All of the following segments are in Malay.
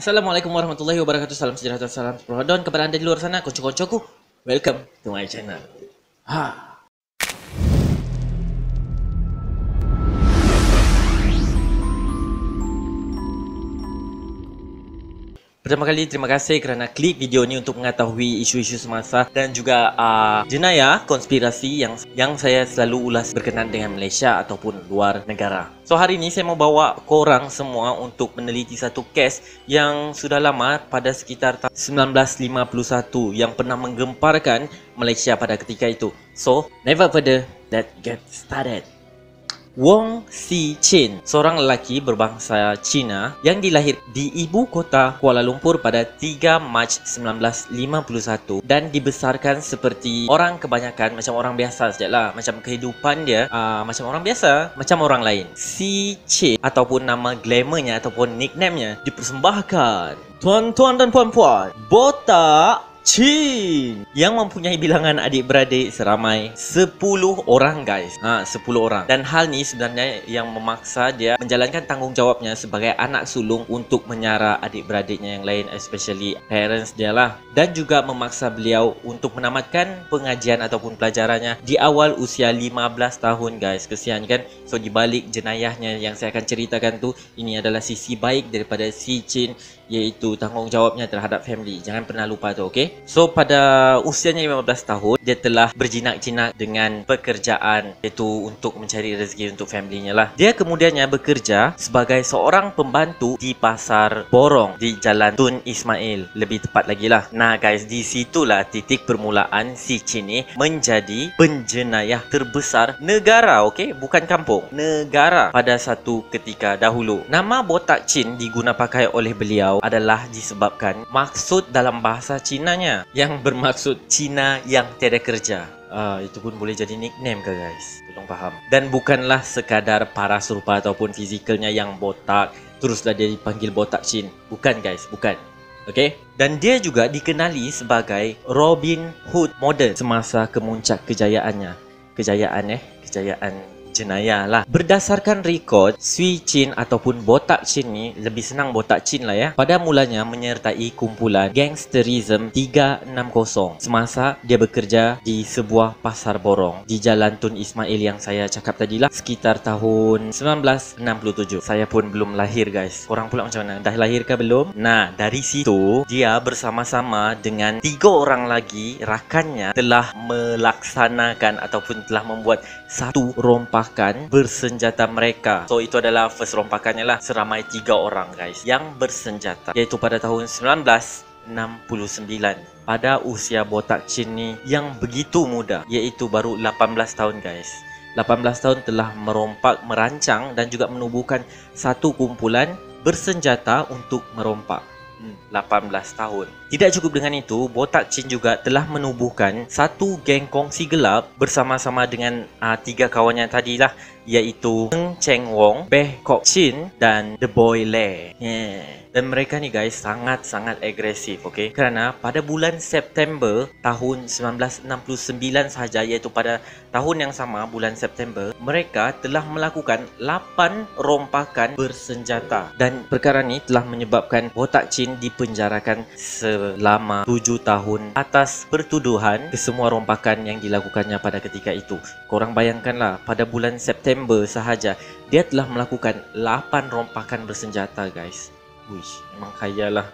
Assalamualaikum warahmatullahi wabarakatuh. Salam sejahtera, salam Ramadan kepada anda di luar sana, konco-koncoku. Welcome to my channel. Ha. Pertama kali, terima kasih kerana klik video ini untuk mengetahui isu-isu semasa dan juga jenayah konspirasi yang saya selalu ulas berkenaan dengan Malaysia ataupun luar negara. So hari ini saya mau bawa korang semua untuk meneliti satu kes yang sudah lama pada sekitar tahun 1951 yang pernah menggemparkan Malaysia pada ketika itu. So, never further, let's get started. Wong Si Chin, seorang lelaki berbangsa Cina yang dilahir di ibu kota Kuala Lumpur pada 3 Mac 1951 dan dibesarkan seperti orang kebanyakan, macam orang biasa sajalah. Macam kehidupan dia macam orang biasa, macam orang lain. Si Chin ataupun nama glamournya ataupun nickname-nya dipersembahkan tuan-tuan dan puan-puan, Botak Chin, yang mempunyai bilangan adik-beradik seramai 10 orang guys. 10 orang. Dan hal ni sebenarnya yang memaksa dia menjalankan tanggungjawabnya sebagai anak sulung untuk menyara adik-beradiknya yang lain, especially parents dia lah. Dan juga memaksa beliau untuk menamatkan pengajian ataupun pelajarannya di awal usia 15 tahun guys. Kesian kan? So di balik jenayahnya yang saya akan ceritakan tu, ini adalah sisi baik daripada Si Chin, iaitu tanggungjawabnya terhadap family. Jangan pernah lupa tu, okey? So pada usianya 15 tahun, dia telah berjinak-jinak dengan pekerjaan, iaitu untuk mencari rezeki untuk family-nya lah. Dia kemudiannya bekerja sebagai seorang pembantu di pasar borong di Jalan Tun Ismail, lebih tepat lagi lah. Nah guys, di situlah titik permulaan Si Chin ni menjadi penjenayah terbesar negara, okey? Bukan kampung, negara pada satu ketika dahulu. Nama Botak Chin diguna pakai oleh beliau adalah disebabkan maksud dalam bahasa Cinanya yang bermaksud Cina yang tiada kerja. Itu pun boleh jadi nickname ke guys? Tolong faham. Dan bukanlah sekadar paras rupa ataupun fizikalnya yang botak teruslah dia dipanggil Botak Chin. Bukan guys, bukan. Okay? Dan dia juga dikenali sebagai Robin Hood moden semasa kemuncak kejayaannya. Kejayaan jenayah lah. Berdasarkan rekod, Si Chin ataupun Botak Chin ni, lebih senang Botak Chin lah ya, pada mulanya menyertai kumpulan gangsterism 360 semasa dia bekerja di sebuah pasar borong di Jalan Tun Ismail yang saya cakap tadi lah, sekitar tahun 1967. Saya pun belum lahir guys. Korang pula macam mana? Dah lahir ke belum? Nah, dari situ dia bersama-sama dengan 3 orang lagi rakannya telah melaksanakan ataupun telah membuat satu rompakan bersenjata mereka. So itu adalah first rompakannya lah, seramai 3 orang guys yang bersenjata, iaitu pada tahun 1969 pada usia Botak Chin ni yang begitu muda, iaitu baru 18 tahun guys. 18 tahun telah merancang dan juga menubuhkan satu kumpulan bersenjata untuk merompak. 18 tahun. Tidak cukup dengan itu, Botak Chin juga telah menubuhkan satu geng kongsi gelap bersama-sama dengan 3 kawannya tadilah, iaitu Ng Cheng Wong, Beh Kok Chin dan The Boy Le. Dan mereka ni guys sangat-sangat agresif, okey? Kerana pada bulan September tahun 1969 sahaja, iaitu pada tahun yang sama bulan September, mereka telah melakukan 8 rompakan bersenjata. Dan perkara ni telah menyebabkan Botak Chin dipenjarakan selama 7 tahun atas pertuduhan kesemua rompakan yang dilakukannya pada ketika itu. Korang bayangkanlah, pada bulan September sahaja dia telah melakukan 8 rompakan bersenjata guys. Wish, memang khayalah.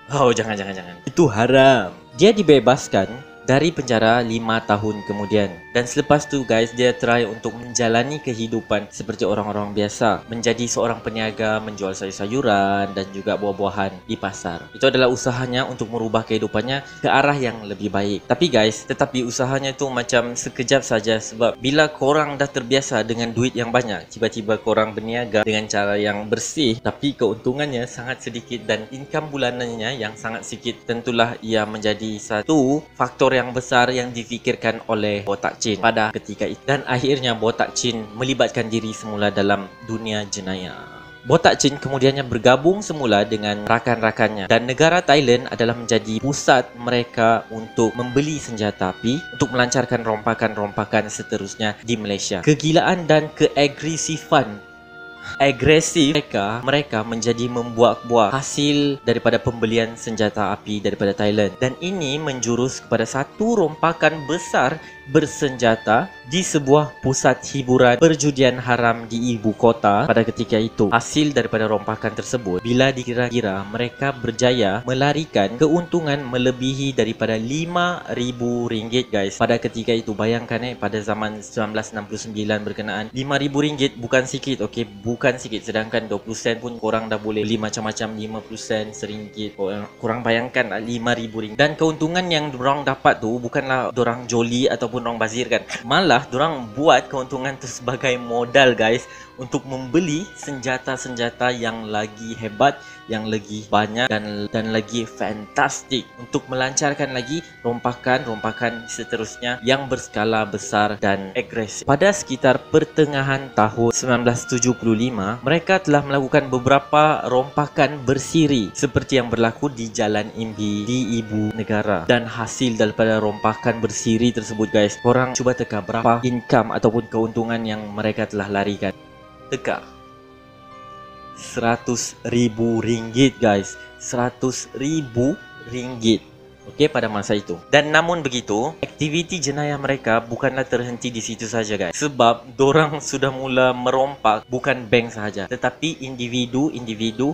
Oh, jangan. Itu haram. Dia dibebaskan dari penjara 5 tahun kemudian. Dan selepas tu guys, dia try untuk menjalani kehidupan seperti orang-orang biasa, menjadi seorang peniaga, menjual sayur-sayuran dan juga buah-buahan di pasar. Itu adalah usahanya untuk merubah kehidupannya ke arah yang lebih baik. Tapi guys, tetapi usahanya tu macam sekejap saja, sebab bila korang dah terbiasa dengan duit yang banyak, tiba-tiba korang berniaga dengan cara yang bersih tapi keuntungannya sangat sedikit dan income bulanannya yang sangat sedikit, tentulah ia menjadi satu faktor yang besar yang difikirkan oleh Botak Chin pada ketika itu. Dan akhirnya Botak Chin melibatkan diri semula dalam dunia jenayah. Botak Chin kemudiannya bergabung semula dengan rakan-rakannya, dan negara Thailand adalah menjadi pusat mereka untuk membeli senjata api untuk melancarkan rompakan-rompakan seterusnya di Malaysia. Kegilaan dan keagresifan agresif mereka menjadi membuat hasil daripada pembelian senjata api daripada Thailand, dan ini menjurus kepada satu rompakan besar bersenjata di sebuah pusat hiburan perjudian haram di ibu kota pada ketika itu. Hasil daripada rompakan tersebut, bila dikira-kira, mereka berjaya melarikan keuntungan melebihi daripada RM5,000 guys. Pada ketika itu, bayangkan pada zaman 1969 berkenaan, RM5,000 bukan sikit, okey, bukan sikit. Sedangkan 20 sen pun korang dah boleh beli macam-macam, 50 sen, RM1. Korang bayangkan RM5,000. Dan keuntungan yang dorang dapat tu bukanlah dorang joli ataupun dorang bazirkan. Malah dorang buat keuntungan tu sebagai modal guys, untuk membeli senjata-senjata yang lagi hebat, yang lagi banyak dan lagi fantastik, untuk melancarkan lagi rompakan seterusnya yang berskala besar dan agresif. Pada sekitar pertengahan tahun 1975, mereka telah melakukan beberapa rompakan bersiri seperti yang berlaku di Jalan Imbi di ibu negara. Dan hasil daripada rompakan bersiri tersebut guys, korang cuba teka berapa income ataupun keuntungan yang mereka telah larikan. Teka, RM100,000 guys, RM100,000, okey, pada masa itu. Dan namun begitu, aktiviti jenayah mereka bukanlah terhenti di situ saja guys, sebab dorang sudah mula merompak bukan bank sahaja, tetapi individu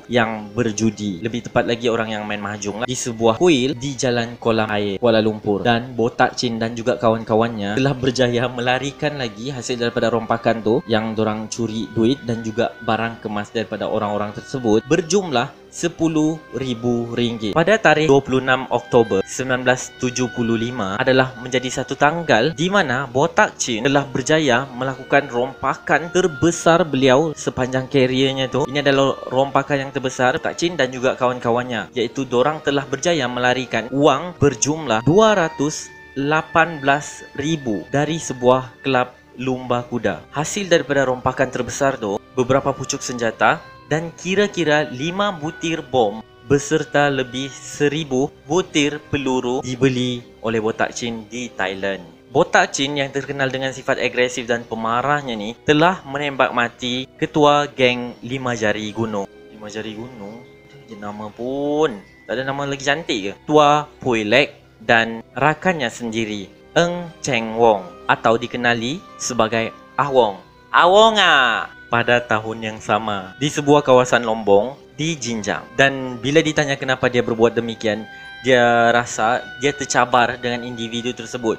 yang berjudi, lebih tepat lagi orang yang main mahjong lah, di sebuah kuil di Jalan Kolam Air, Kuala Lumpur. Dan Botak Chin dan juga kawan-kawannya telah berjaya melarikan lagi hasil daripada rompakan tu, yang dorang curi duit dan juga barang kemas daripada orang-orang tersebut, berjumlah RM10,000. Pada tarikh 26 Oktober 1975 adalah menjadi satu tanggal di mana Botak Chin telah berjaya melakukan rompakan terbesar beliau sepanjang kariernya tu. Ini adalah rompakan yang terbesar Botak Chin dan juga kawan-kawannya, iaitu dorang telah berjaya melarikan wang berjumlah RM218,000 dari sebuah kelab lumba kuda. Hasil daripada rompakan terbesar tu, beberapa pucuk senjata dan kira-kira 5 butir bom beserta lebih 1,000 butir peluru dibeli oleh Botak Chin di Thailand. Botak Chin yang terkenal dengan sifat agresif dan pemarahnya ni telah menembak mati ketua geng 5 Jari Gunung. 5 Jari Gunung? Dia nama pun tak ada nama lagi cantik ke? Tua Pui Lek dan rakannya sendiri, Eng Cheng Wong, atau dikenali sebagai Ah Wong. Ah Wong ah! Pada tahun yang sama di sebuah kawasan Lombong di Jinjang. Dan bila ditanya kenapa dia berbuat demikian, dia rasa dia tercabar dengan individu tersebut.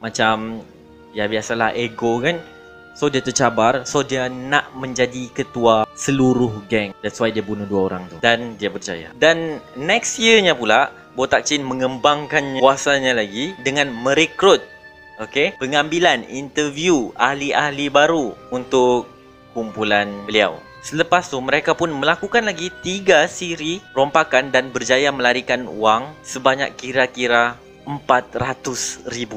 Macam ya biasalah, ego kan. So dia tercabar, so dia nak menjadi ketua seluruh geng. That's why dia bunuh 2 orang tu. Dan dia berjaya. Dan next year-nya pula, Botak Chin mengembangkan kuasanya lagi dengan merekrut pengambilan interview ahli-ahli baru untuk kumpulan beliau. Selepas tu mereka pun melakukan lagi 3 siri rompakan dan berjaya melarikan wang sebanyak kira-kira RM400,000.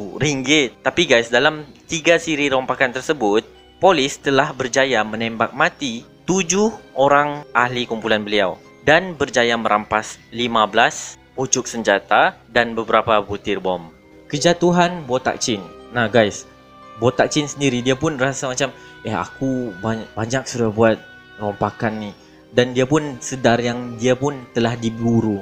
Tapi guys, dalam 3 siri rompakan tersebut, polis telah berjaya menembak mati 7 orang ahli kumpulan beliau dan berjaya merampas 15 pucuk senjata dan beberapa butir bom. Kejatuhan Botak Chin. Nah guys, Botak Chin sendiri dia pun rasa macam aku banyak sudah buat rompakan ni, dan dia pun sedar yang dia pun telah diburu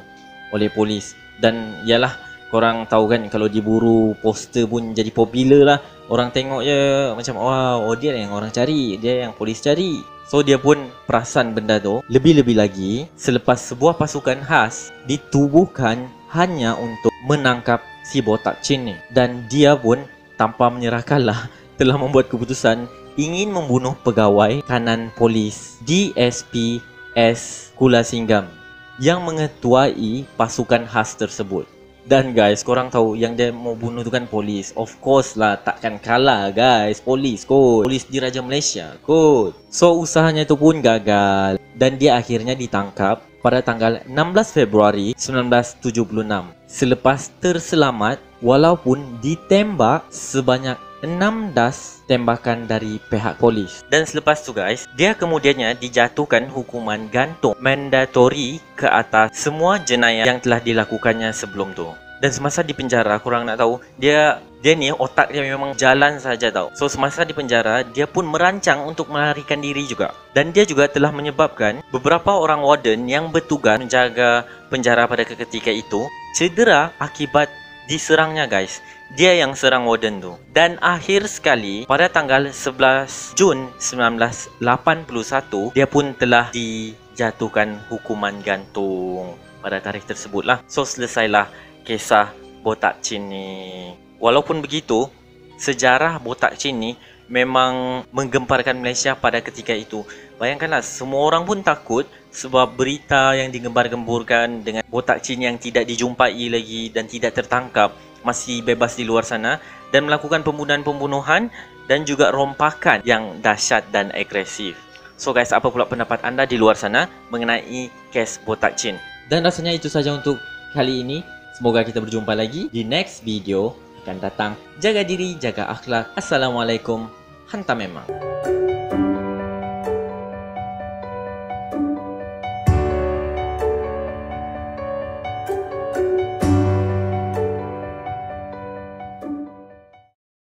oleh polis. Dan yalah, korang tahu kan, kalau diburu poster pun jadi popular lah. Orang tengok je macam wow, dia yang orang cari, dia yang polis cari. So dia pun perasan benda tu. Lebih-lebih lagi selepas sebuah pasukan khas ditubuhkan hanya untuk menangkap si Botak Chin ni, dan dia pun tanpa menyerah kalah telah membuat keputusan ingin membunuh pegawai kanan polis DSPS Kula Singgam yang mengetuai pasukan khas tersebut. Dan guys, korang tahu yang dia mau bunuh tu kan polis. Of course lah, takkan kalah guys, polis kot. Polis di Raja Malaysia kot. So usahanya tu pun gagal dan dia akhirnya ditangkap pada tanggal 16 Februari 1976 selepas terselamat walaupun ditembak sebanyak 6 das tembakan dari pihak polis. Dan selepas tu guys, dia kemudiannya dijatuhkan hukuman gantung mandatori ke atas semua jenayah yang telah dilakukannya sebelum tu. Dan semasa di penjara, korang nak tahu, dia ni otak dia memang jalan saja tau. So semasa di penjara, dia pun merancang untuk melarikan diri juga. Dan dia juga telah menyebabkan beberapa orang warden yang bertugas menjaga penjara pada ketika itu cedera akibat diserangnya guys. Dia yang serang warden tu. Dan akhir sekali pada tanggal 11 Jun 1981, dia pun telah dijatuhkan hukuman gantung pada tarikh tersebut lah. So selesailah kisah Botak Chin ni. Walaupun begitu, sejarah Botak Chin ni memang menggemparkan Malaysia pada ketika itu. Bayangkanlah, semua orang pun takut sebab berita yang digembar-gemburkan dengan Botak Chin yang tidak dijumpai lagi dan tidak tertangkap, masih bebas di luar sana dan melakukan pembunuhan-pembunuhan dan juga rompakan yang dahsyat dan agresif. So guys, apa pula pendapat anda di luar sana mengenai kes Botak Chin? Dan rasanya itu saja untuk kali ini. Semoga kita berjumpa lagi di next video akan datang. Jaga diri, jaga akhlak. Assalamualaikum. Hantar memang.